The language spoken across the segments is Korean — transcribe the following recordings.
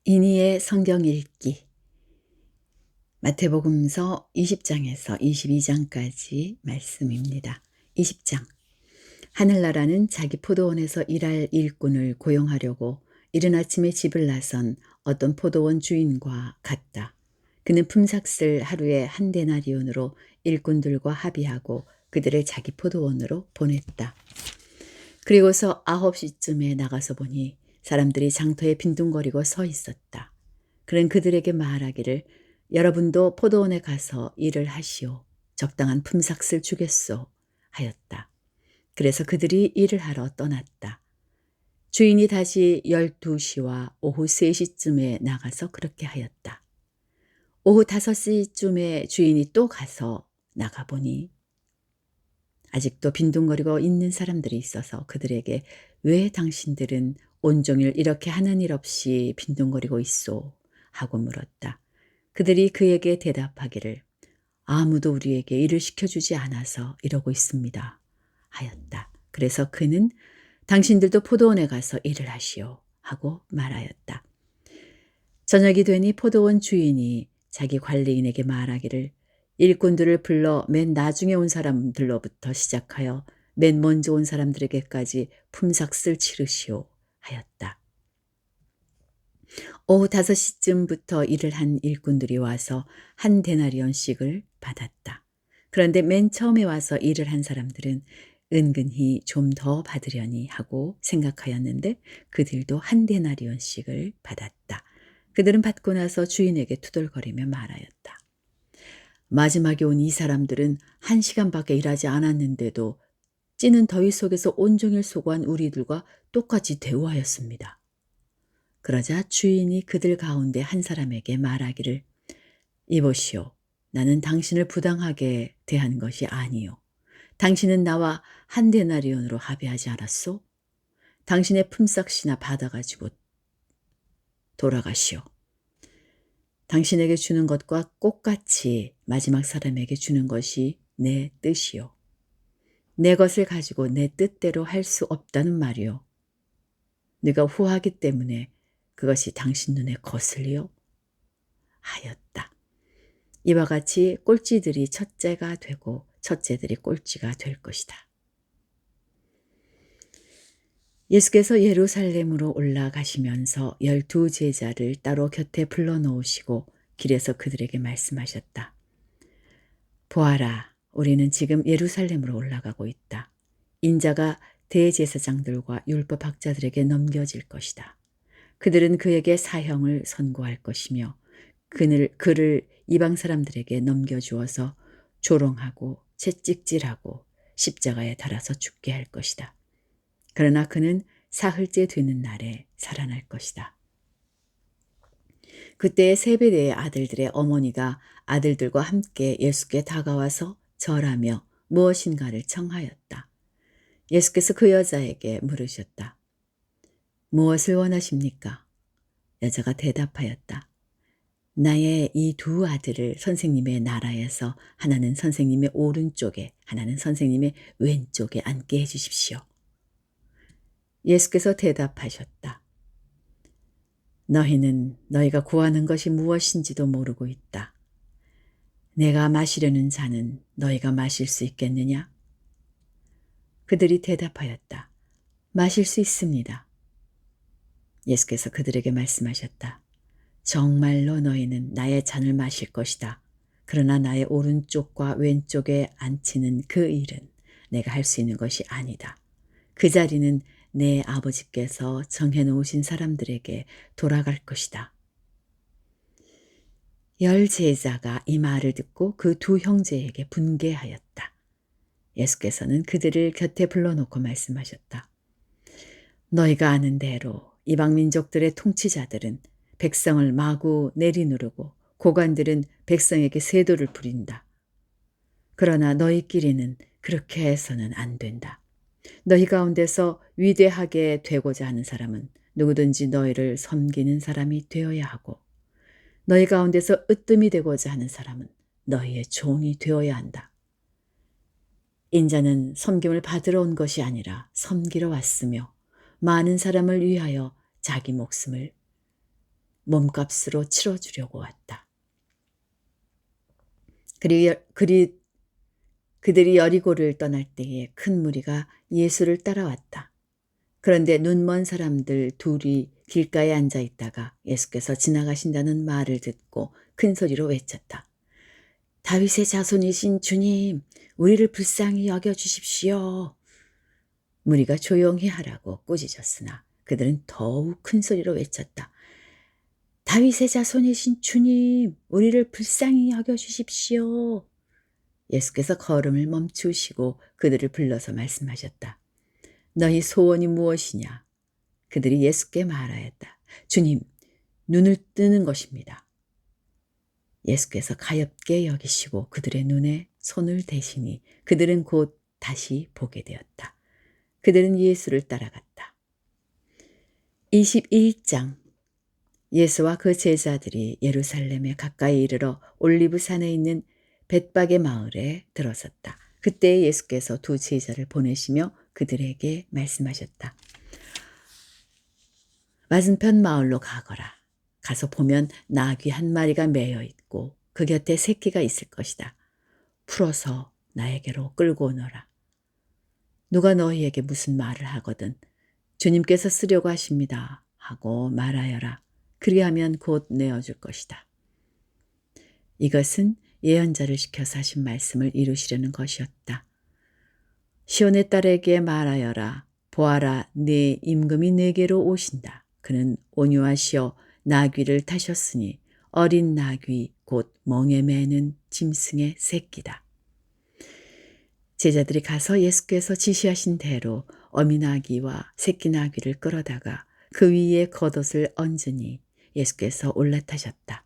이니의 성경 읽기. 마태복음서 20장에서 22장까지 말씀입니다. 20장. 하늘나라는 자기 포도원에서 일할 일꾼을 고용하려고 이른 아침에 집을 나선 어떤 포도원 주인과 같다. 그는 품삯을 하루에 한 데나리온으로 일꾼들과 합의하고 그들을 자기 포도원으로 보냈다. 그리고서 9시쯤에 나가서 보니 사람들이 장터에 빈둥거리고 서 있었다. 그는 그들에게 말하기를 여러분도 포도원에 가서 일을 하시오. 적당한 품삯을 주겠소 하였다. 그래서 그들이 일을 하러 떠났다. 주인이 다시 12시와 오후 3시쯤에 나가서 그렇게 하였다. 오후 5시쯤에 주인이 또 가서 나가보니 아직도 빈둥거리고 있는 사람들이 있어서 그들에게 왜 당신들은 온종일 이렇게 하는 일 없이 빈둥거리고 있소? 하고 물었다. 그들이 그에게 대답하기를 아무도 우리에게 일을 시켜주지 않아서 이러고 있습니다. 하였다. 그래서 그는 당신들도 포도원에 가서 일을 하시오. 하고 말하였다. 저녁이 되니 포도원 주인이 자기 관리인에게 말하기를 일꾼들을 불러 맨 나중에 온 사람들로부터 시작하여 맨 먼저 온 사람들에게까지 품삯을 치르시오 하였다. 오후 5시쯤부터 일을 한 일꾼들이 와서 한 데나리온씩을 받았다. 그런데 맨 처음에 와서 일을 한 사람들은 은근히 좀 더 받으려니 하고 생각하였는데 그들도 한 데나리온씩을 받았다. 그들은 받고 나서 주인에게 투덜거리며 말하였다. 마지막에 온 이 사람들은 1시간밖에 일하지 않았는데도 찌는 더위 속에서 온종일 수고한 우리들과 똑같이 대우하였습니다. 그러자 주인이 그들 가운데 한 사람에게 말하기를 이보시오. 나는 당신을 부당하게 대한 것이 아니요. 당신은 나와 한 데나리온으로 합의하지 않았소? 당신의 품삯이나 받아가지고 돌아가시오. 당신에게 주는 것과 똑같이 마지막 사람에게 주는 것이 내 뜻이요. 내 것을 가지고 내 뜻대로 할 수 없다는 말이요. 네가 후하기 때문에 그것이 당신 눈에 거슬리요? 하였다. 이와 같이 꼴찌들이 첫째가 되고 첫째들이 꼴찌가 될 것이다. 예수께서 예루살렘으로 올라가시면서 12 제자를 따로 곁에 불러놓으시고 길에서 그들에게 말씀하셨다. 보아라, 우리는 지금 예루살렘으로 올라가고 있다. 인자가 대제사장들과 율법학자들에게 넘겨질 것이다. 그들은 그에게 사형을 선고할 것이며 그를 이방 사람들에게 넘겨주어서 조롱하고 채찍질하고 십자가에 달아서 죽게 할 것이다. 그러나 그는 사흘째 되는 날에 살아날 것이다. 그때 세베대의 아들들의 어머니가 아들들과 함께 예수께 다가와서 절하며 무엇인가를 청하였다. 예수께서 그 여자에게 물으셨다. 무엇을 원하십니까? 여자가 대답하였다. 나의 이 2 아들을 선생님의 나라에서 하나는 선생님의 오른쪽에 하나는 선생님의 왼쪽에 앉게 해주십시오. 예수께서 대답하셨다. 너희는 너희가 구하는 것이 무엇인지도 모르고 있다. 내가 마시려는 잔은 너희가 마실 수 있겠느냐? 그들이 대답하였다. 마실 수 있습니다. 예수께서 그들에게 말씀하셨다. 정말로 너희는 나의 잔을 마실 것이다. 그러나 나의 오른쪽과 왼쪽에 앉히는 그 일은 내가 할 수 있는 것이 아니다. 그 자리는 내 아버지께서 정해놓으신 사람들에게 돌아갈 것이다. 10 제자가 이 말을 듣고 그 2 형제에게 분개하였다. 예수께서는 그들을 곁에 불러놓고 말씀하셨다. 너희가 아는 대로 이방 민족들의 통치자들은 백성을 마구 내리누르고 고관들은 백성에게 세도를 부린다. 그러나 너희끼리는 그렇게 해서는 안 된다. 너희 가운데서 위대하게 되고자 하는 사람은 누구든지 너희를 섬기는 사람이 되어야 하고 너희 가운데서 으뜸이 되고자 하는 사람은 너희의 종이 되어야 한다. 인자는 섬김을 받으러 온 것이 아니라 섬기러 왔으며 많은 사람을 위하여 자기 목숨을 몸값으로 치러주려고 왔다. 그들이 여리고를 떠날 때에 큰 무리가 예수를 따라왔다. 그런데 눈먼 사람들 둘이 길가에 앉아 있다가 예수께서 지나가신다는 말을 듣고 큰 소리로 외쳤다. 다윗의 자손이신 주님, 우리를 불쌍히 여겨주십시오. 무리가 조용히 하라고 꾸짖었으나 그들은 더욱 큰 소리로 외쳤다. 다윗의 자손이신 주님, 우리를 불쌍히 여겨주십시오. 예수께서 걸음을 멈추시고 그들을 불러서 말씀하셨다. 너희 소원이 무엇이냐? 그들이 예수께 말하였다. 주님, 눈을 뜨는 것입니다. 예수께서 가엾게 여기시고 그들의 눈에 손을 대시니 그들은 곧 다시 보게 되었다. 그들은 예수를 따라갔다. 21장 예수와 그 제자들이 예루살렘에 가까이 이르러 올리브산에 있는 벳박의 마을에 들어섰다. 그때 예수께서 두 제자를 보내시며 그들에게 말씀하셨다. 맞은편 마을로 가거라. 가서 보면 나귀 한 마리가 매여 있고 그 곁에 새끼가 있을 것이다. 풀어서 나에게로 끌고 오너라. 누가 너희에게 무슨 말을 하거든 주님께서 쓰려고 하십니다 하고 말하여라. 그리하면 곧 내어줄 것이다. 이것은 예언자를 시켜서 하신 말씀을 이루시려는 것이었다. 시온의 딸에게 말하여라. 보아라, 네 임금이 내게로 오신다. 그는 온유하시어 나귀를 타셨으니 어린 나귀 곧 멍에 매는 짐승의 새끼다. 제자들이 가서 예수께서 지시하신 대로 어미 나귀와 새끼 나귀를 끌어다가 그 위에 겉옷을 얹으니 예수께서 올라타셨다.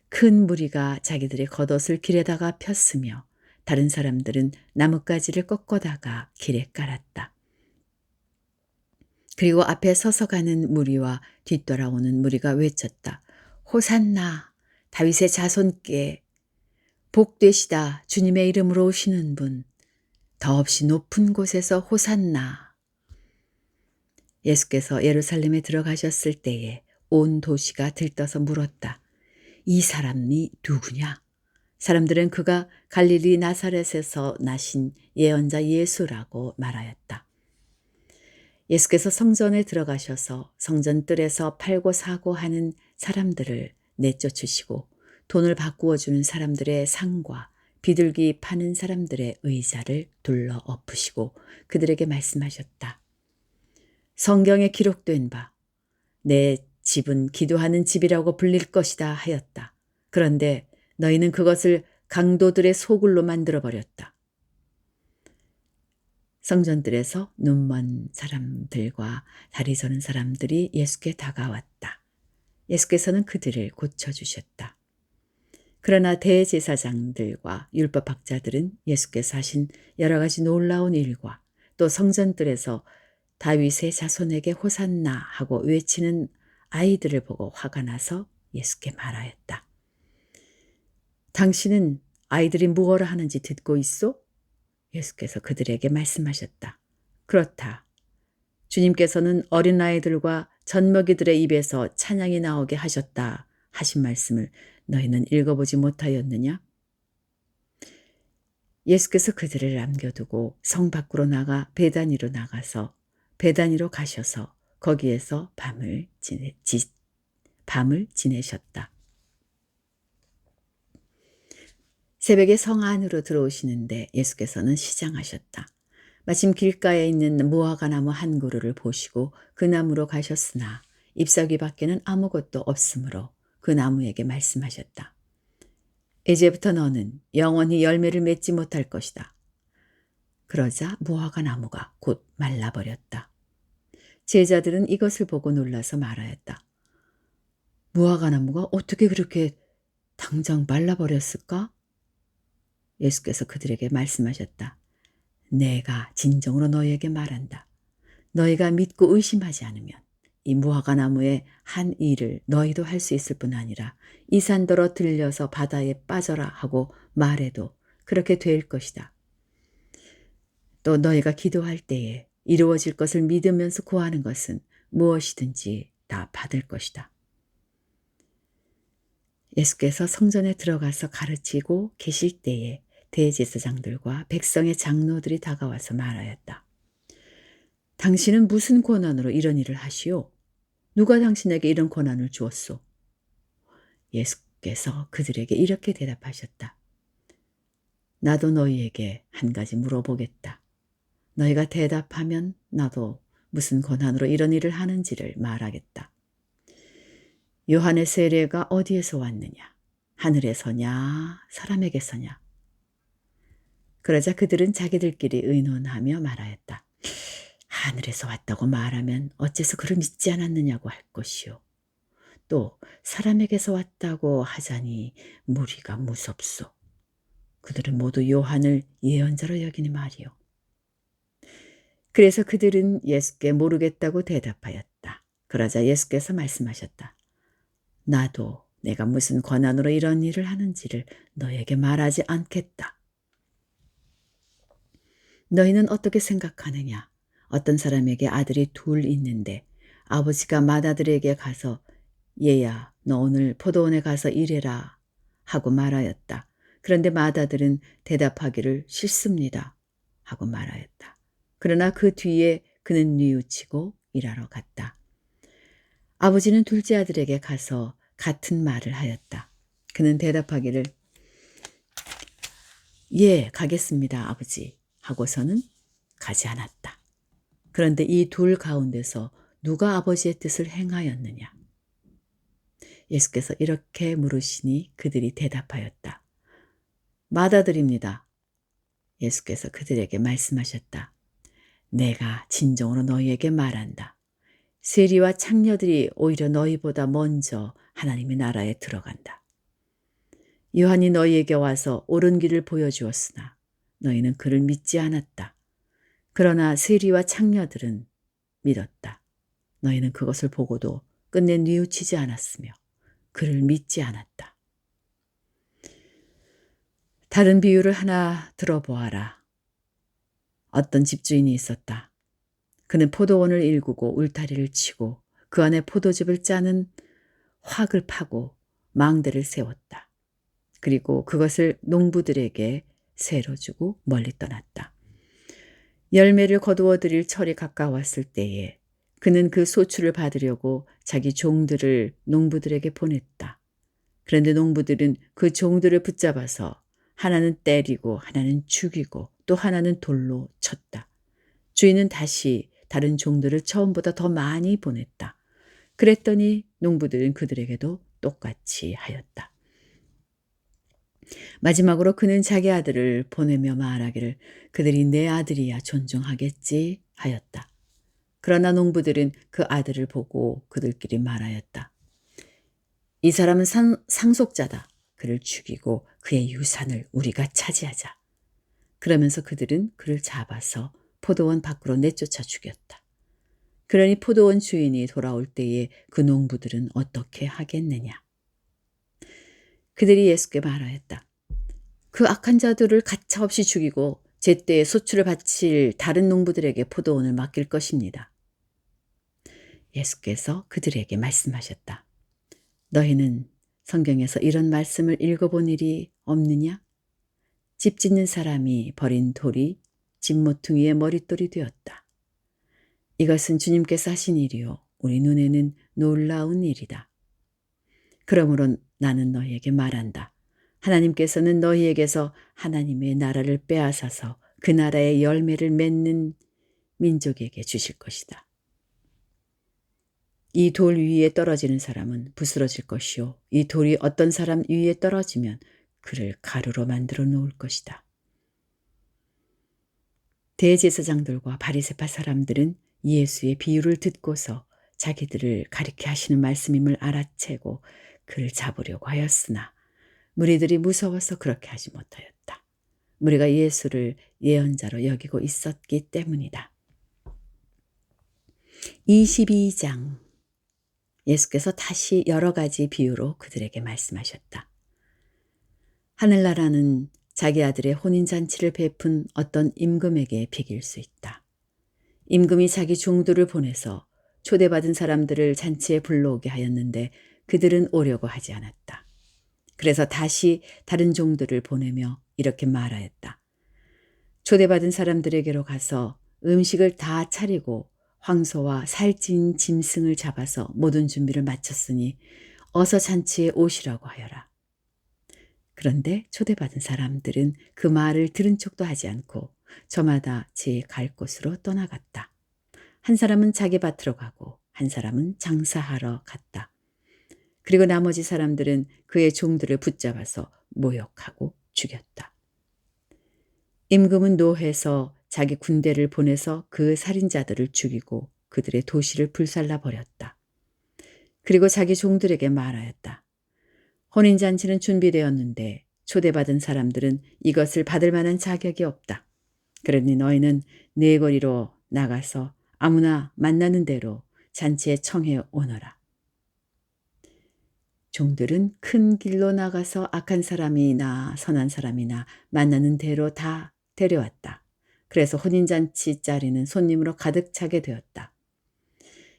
큰 무리가 자기들의 겉옷을 길에다가 폈으며 다른 사람들은 나뭇가지를 꺾어다가 길에 깔았다. 그리고 앞에 서서 가는 무리와 뒤돌아오는 무리가 외쳤다. 호산나 다윗의 자손께 복되시다 주님의 이름으로 오시는 분 더없이 높은 곳에서 호산나. 예수께서 예루살렘에 들어가셨을 때에 온 도시가 들떠서 물었다. 이 사람이 누구냐? 사람들은 그가 갈릴리 나사렛에서 나신 예언자 예수라고 말하였다. 예수께서 성전에 들어가셔서 성전 뜰에서 팔고 사고 하는 사람들을 내쫓으시고 돈을 바꾸어 주는 사람들의 상과 비둘기 파는 사람들의 의자를 둘러 엎으시고 그들에게 말씀하셨다. 성경에 기록된 바 내 집은 기도하는 집이라고 불릴 것이다 하였다. 그런데 너희는 그것을 강도들의 소굴로 만들어버렸다. 성전들에서 눈먼 사람들과 다리 저는 사람들이 예수께 다가왔다. 예수께서는 그들을 고쳐주셨다. 그러나 대제사장들과 율법학자들은 예수께서 하신 여러 가지 놀라운 일과 또 성전들에서 다윗의 자손에게 호산나 하고 외치는 아이들을 보고 화가 나서 예수께 말하였다. 당신은 아이들이 무엇을 하는지 듣고 있소? 예수께서 그들에게 말씀하셨다. 그렇다. 주님께서는 어린아이들과 젖먹이들의 입에서 찬양이 나오게 하셨다 하신 말씀을 너희는 읽어보지 못하였느냐? 예수께서 그들을 남겨두고 성 밖으로 나가 베다니로 나가서 베다니로 가셔서 거기에서 밤을 지내셨다. 새벽에 성 안으로 들어오시는데 예수께서는 시장하셨다. 마침 길가에 있는 무화과 나무 한 그루를 보시고 그 나무로 가셨으나 잎사귀 밖에는 아무것도 없으므로 그 나무에게 말씀하셨다. 이제부터 너는 영원히 열매를 맺지 못할 것이다. 그러자 무화과 나무가 곧 말라버렸다. 제자들은 이것을 보고 놀라서 말하였다. 무화과 나무가 어떻게 그렇게 당장 말라버렸을까? 예수께서 그들에게 말씀하셨다. 내가 진정으로 너희에게 말한다. 너희가 믿고 의심하지 않으면 이 무화과 나무의 한 일을 너희도 할 수 있을 뿐 아니라 이 산더러 들려서 바다에 빠져라 하고 말해도 그렇게 될 것이다. 또 너희가 기도할 때에 이루어질 것을 믿으면서 구하는 것은 무엇이든지 다 받을 것이다. 예수께서 성전에 들어가서 가르치고 계실 때에 대제사장들과 백성의 장로들이 다가와서 말하였다. 당신은 무슨 권한으로 이런 일을 하시오? 누가 당신에게 이런 권한을 주었소? 예수께서 그들에게 이렇게 대답하셨다. 나도 너희에게 한 가지 물어보겠다. 너희가 대답하면 나도 무슨 권한으로 이런 일을 하는지를 말하겠다. 요한의 세례가 어디에서 왔느냐? 하늘에서냐? 사람에게서냐? 그러자 그들은 자기들끼리 의논하며 말하였다. 하늘에서 왔다고 말하면 어째서 그를 믿지 않았느냐고 할 것이요. 또 사람에게서 왔다고 하자니 무리가 무섭소. 그들은 모두 요한을 예언자로 여기니 말이요. 그래서 그들은 예수께 모르겠다고 대답하였다. 그러자 예수께서 말씀하셨다. 나도 내가 무슨 권한으로 이런 일을 하는지를 너에게 말하지 않겠다. 너희는 어떻게 생각하느냐? 어떤 사람에게 아들이 둘 있는데 아버지가 맏아들에게 가서 얘야 너 오늘 포도원에 가서 일해라 하고 말하였다. 그런데 맏아들은 대답하기를 싫습니다 하고 말하였다. 그러나 그 뒤에 그는 뉘우치고 일하러 갔다. 아버지는 둘째 아들에게 가서 같은 말을 하였다. 그는 대답하기를 예, 가겠습니다, 아버지 하고서는 가지 않았다. 그런데 이 둘 가운데서 누가 아버지의 뜻을 행하였느냐? 예수께서 이렇게 물으시니 그들이 대답하였다. 맏아들입니다. 예수께서 그들에게 말씀하셨다. 내가 진정으로 너희에게 말한다. 세리와 창녀들이 오히려 너희보다 먼저 하나님의 나라에 들어간다. 요한이 너희에게 와서 옳은 길을 보여주었으나 너희는 그를 믿지 않았다. 그러나 세리와 창녀들은 믿었다. 너희는 그것을 보고도 끝내 뉘우치지 않았으며 그를 믿지 않았다. 다른 비유를 하나 들어보아라. 어떤 집주인이 있었다. 그는 포도원을 일구고 울타리를 치고 그 안에 포도즙을 짜는 확을 파고 망대를 세웠다. 그리고 그것을 농부들에게 세로 주고 멀리 떠났다. 열매를 거두어 들일 철이 가까웠을 때에 그는 그 소출을 받으려고 자기 종들을 농부들에게 보냈다. 그런데 농부들은 그 종들을 붙잡아서 하나는 때리고 하나는 죽이고 또 하나는 돌로 쳤다. 주인은 다시 다른 종들을 처음보다 더 많이 보냈다. 그랬더니 농부들은 그들에게도 똑같이 하였다. 마지막으로 그는 자기 아들을 보내며 말하기를 그들이 내 아들이야 존중하겠지 하였다. 그러나 농부들은 그 아들을 보고 그들끼리 말하였다. 이 사람은 상속자다. 그를 죽이고 그의 유산을 우리가 차지하자. 그러면서 그들은 그를 잡아서 포도원 밖으로 내쫓아 죽였다. 그러니 포도원 주인이 돌아올 때에 그 농부들은 어떻게 하겠느냐. 그들이 예수께 말하였다. 그 악한 자들을 가차없이 죽이고 제때에 소출을 바칠 다른 농부들에게 포도원을 맡길 것입니다. 예수께서 그들에게 말씀하셨다. 너희는 성경에서 이런 말씀을 읽어본 일이 없느냐? 집 짓는 사람이 버린 돌이 집 모퉁이의 머릿돌이 되었다. 이것은 주님께서 하신 일이요. 우리 눈에는 놀라운 일이다. 그러므로 나는 너희에게 말한다. 하나님께서는 너희에게서 하나님의 나라를 빼앗아서 그 나라의 열매를 맺는 민족에게 주실 것이다. 이 돌 위에 떨어지는 사람은 부스러질 것이요. 이 돌이 어떤 사람 위에 떨어지면 그를 가루로 만들어 놓을 것이다. 대제사장들과 바리새파 사람들은 예수의 비유를 듣고서 자기들을 가리켜 하시는 말씀임을 알아채고 그를 잡으려고 하였으나 무리들이 무서워서 그렇게 하지 못하였다. 무리가 예수를 예언자로 여기고 있었기 때문이다. 22장 예수께서 다시 여러 가지 비유로 그들에게 말씀하셨다. 하늘나라는 자기 아들의 혼인잔치를 베푼 어떤 임금에게 비길 수 있다. 임금이 자기 종들을 보내서 초대받은 사람들을 잔치에 불러오게 하였는데 그들은 오려고 하지 않았다. 그래서 다시 다른 종들을 보내며 이렇게 말하였다. 초대받은 사람들에게로 가서 음식을 다 차리고 황소와 살찐 짐승을 잡아서 모든 준비를 마쳤으니 어서 잔치에 오시라고 하여라. 그런데 초대받은 사람들은 그 말을 들은 척도 하지 않고 저마다 제 갈 곳으로 떠나갔다. 한 사람은 자기 밭으로 가고 한 사람은 장사하러 갔다. 그리고 나머지 사람들은 그의 종들을 붙잡아서 모욕하고 죽였다. 임금은 노해서 자기 군대를 보내서 그 살인자들을 죽이고 그들의 도시를 불살라 버렸다. 그리고 자기 종들에게 말하였다. 혼인잔치는 준비되었는데 초대받은 사람들은 이것을 받을 만한 자격이 없다. 그러니 너희는 네거리로 나가서 아무나 만나는 대로 잔치에 청해 오너라. 종들은 큰 길로 나가서 악한 사람이나 선한 사람이나 만나는 대로 다 데려왔다. 그래서 혼인잔치 자리는 손님으로 가득 차게 되었다.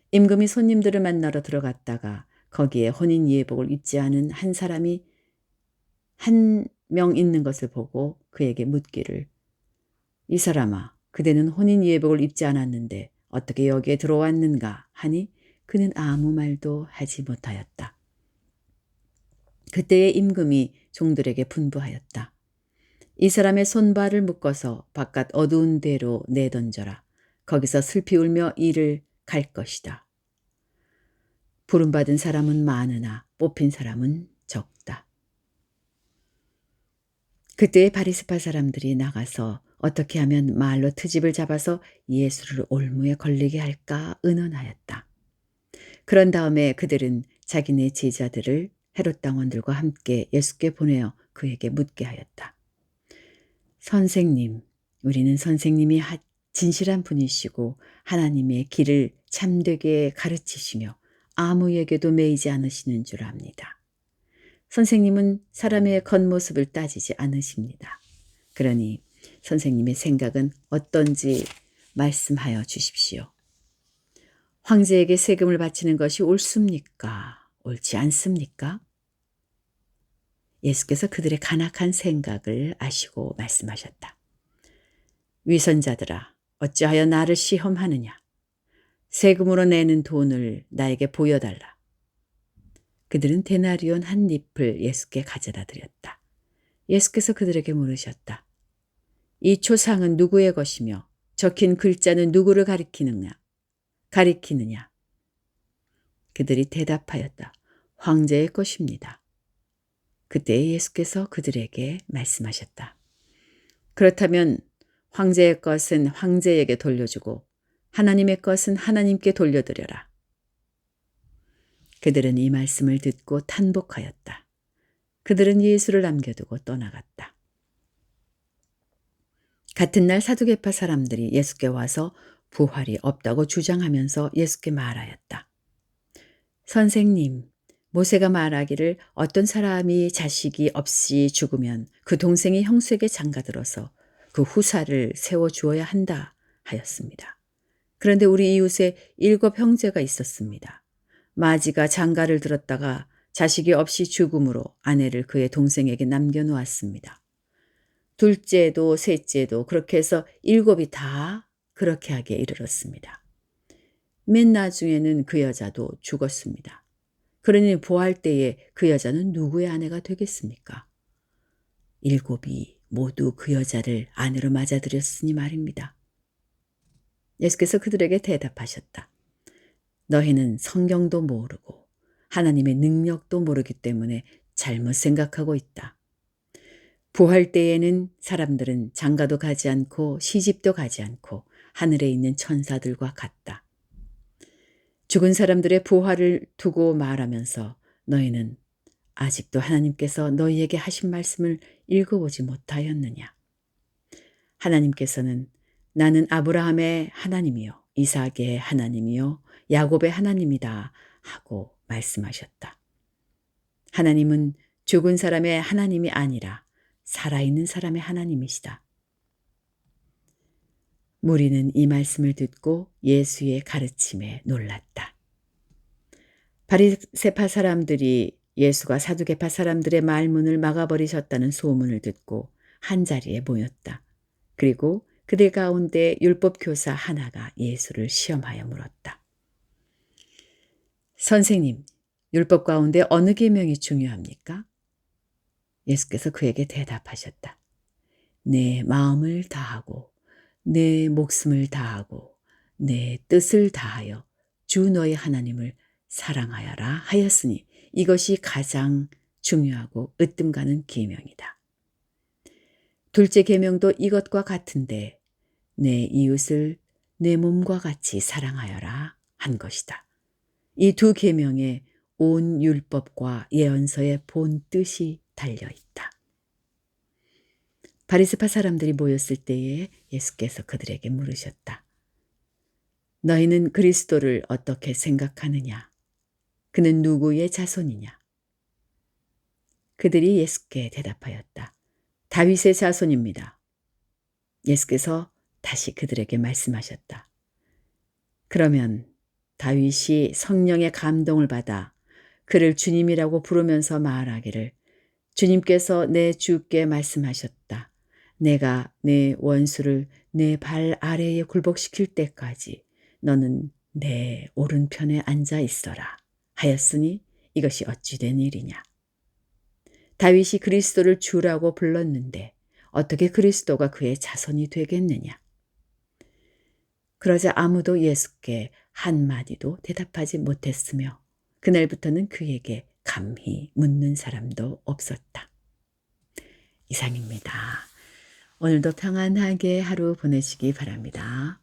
임금이 손님들을 만나러 들어갔다가 거기에 혼인 예복을 입지 않은 한 사람이 한 명 있는 것을 보고 그에게 묻기를 이 사람아, 그대는 혼인 예복을 입지 않았는데 어떻게 여기에 들어왔는가 하니 그는 아무 말도 하지 못하였다. 그때의 임금이 종들에게 분부하였다. 이 사람의 손발을 묶어서 바깥 어두운 데로 내던져라. 거기서 슬피 울며 이를 갈 것이다. 부름받은 사람은 많으나 뽑힌 사람은 적다. 그때의 바리새파 사람들이 나가서 어떻게 하면 말로 트집을 잡아서 예수를 올무에 걸리게 할까 의논하였다. 그런 다음에 그들은 자기네 제자들을 헤롯 당원들과 함께 예수께 보내어 그에게 묻게 하였다. 선생님, 우리는 선생님이 진실한 분이시고 하나님의 길을 참되게 가르치시며 아무에게도 매이지 않으시는 줄 압니다. 선생님은 사람의 겉모습을 따지지 않으십니다. 그러니 선생님의 생각은 어떤지 말씀하여 주십시오. 황제에게 세금을 바치는 것이 옳습니까? 옳지 않습니까? 예수께서 그들의 간악한 생각을 아시고 말씀하셨다. 위선자들아, 어찌하여 나를 시험하느냐? 세금으로 내는 돈을 나에게 보여달라. 그들은 데나리온 한 잎을 예수께 가져다 드렸다. 예수께서 그들에게 물으셨다. 이 초상은 누구의 것이며 적힌 글자는 누구를 가리키느냐? 그들이 대답하였다. 황제의 것입니다. 그때 예수께서 그들에게 말씀하셨다. 그렇다면 황제의 것은 황제에게 돌려주고 하나님의 것은 하나님께 돌려드려라. 그들은 이 말씀을 듣고 탄복하였다. 그들은 예수를 남겨두고 떠나갔다. 같은 날 사두개파 사람들이 예수께 와서 부활이 없다고 주장하면서 예수께 말하였다. 선생님, 모세가 말하기를 어떤 사람이 자식이 없이 죽으면 그 동생이 형수에게 장가들어서 그 후사를 세워주어야 한다 하였습니다. 그런데 우리 이웃에 7 형제가 있었습니다. 마지가 장가를 들었다가 자식이 없이 죽음으로 아내를 그의 동생에게 남겨놓았습니다. 둘째도 셋째도 그렇게 해서 7이 다 그렇게 하기에 이르렀습니다. 맨 나중에는 그 여자도 죽었습니다. 그러니 부활 때에 그 여자는 누구의 아내가 되겠습니까? 7이 모두 그 여자를 아내로 맞아들였으니 말입니다. 예수께서 그들에게 대답하셨다. 너희는 성경도 모르고 하나님의 능력도 모르기 때문에 잘못 생각하고 있다. 부활 때에는 사람들은 장가도 가지 않고 시집도 가지 않고 하늘에 있는 천사들과 같다. 죽은 사람들의 부활을 두고 말하면서 너희는 아직도 하나님께서 너희에게 하신 말씀을 읽어보지 못하였느냐. 하나님께서는 나는 아브라함의 하나님이요 이삭의 하나님이요 야곱의 하나님이다 하고 말씀하셨다. 하나님은 죽은 사람의 하나님이 아니라 살아있는 사람의 하나님이시다. 무리는 이 말씀을 듣고 예수의 가르침에 놀랐다. 바리새파 사람들이 예수가 사두개파 사람들의 말문을 막아버리셨다는 소문을 듣고 한자리에 모였다. 그리고 그들 가운데 율법 교사 하나가 예수를 시험하여 물었다. 선생님, 율법 가운데 어느 계명이 중요합니까? 예수께서 그에게 대답하셨다. 내 마음을 다하고 내 목숨을 다하고 내 뜻을 다하여 주 너희 하나님을 사랑하여라 하였으니 이것이 가장 중요하고 으뜸 가는 계명이다. 둘째 계명도 이것과 같은데 내 이웃을 내 몸과 같이 사랑하여라 한 것이다. 이 두 계명에 온 율법과 예언서의 본 뜻이 달려 있다. 바리새파 사람들이 모였을 때에 예수께서 그들에게 물으셨다. 너희는 그리스도를 어떻게 생각하느냐? 그는 누구의 자손이냐? 그들이 예수께 대답하였다. 다윗의 자손입니다. 예수께서 다시 그들에게 말씀하셨다. 그러면 다윗이 성령의 감동을 받아 그를 주님이라고 부르면서 말하기를 주님께서 내 주께 말씀하셨다. 내가 내 원수를 내 발 아래에 굴복시킬 때까지 너는 내 오른편에 앉아 있어라 하였으니 이것이 어찌 된 일이냐. 다윗이 그리스도를 주라고 불렀는데 어떻게 그리스도가 그의 자손이 되겠느냐. 그러자 아무도 예수께 한마디도 대답하지 못했으며 그날부터는 그에게 감히 묻는 사람도 없었다. 이상입니다. 오늘도 평안하게 하루 보내시기 바랍니다.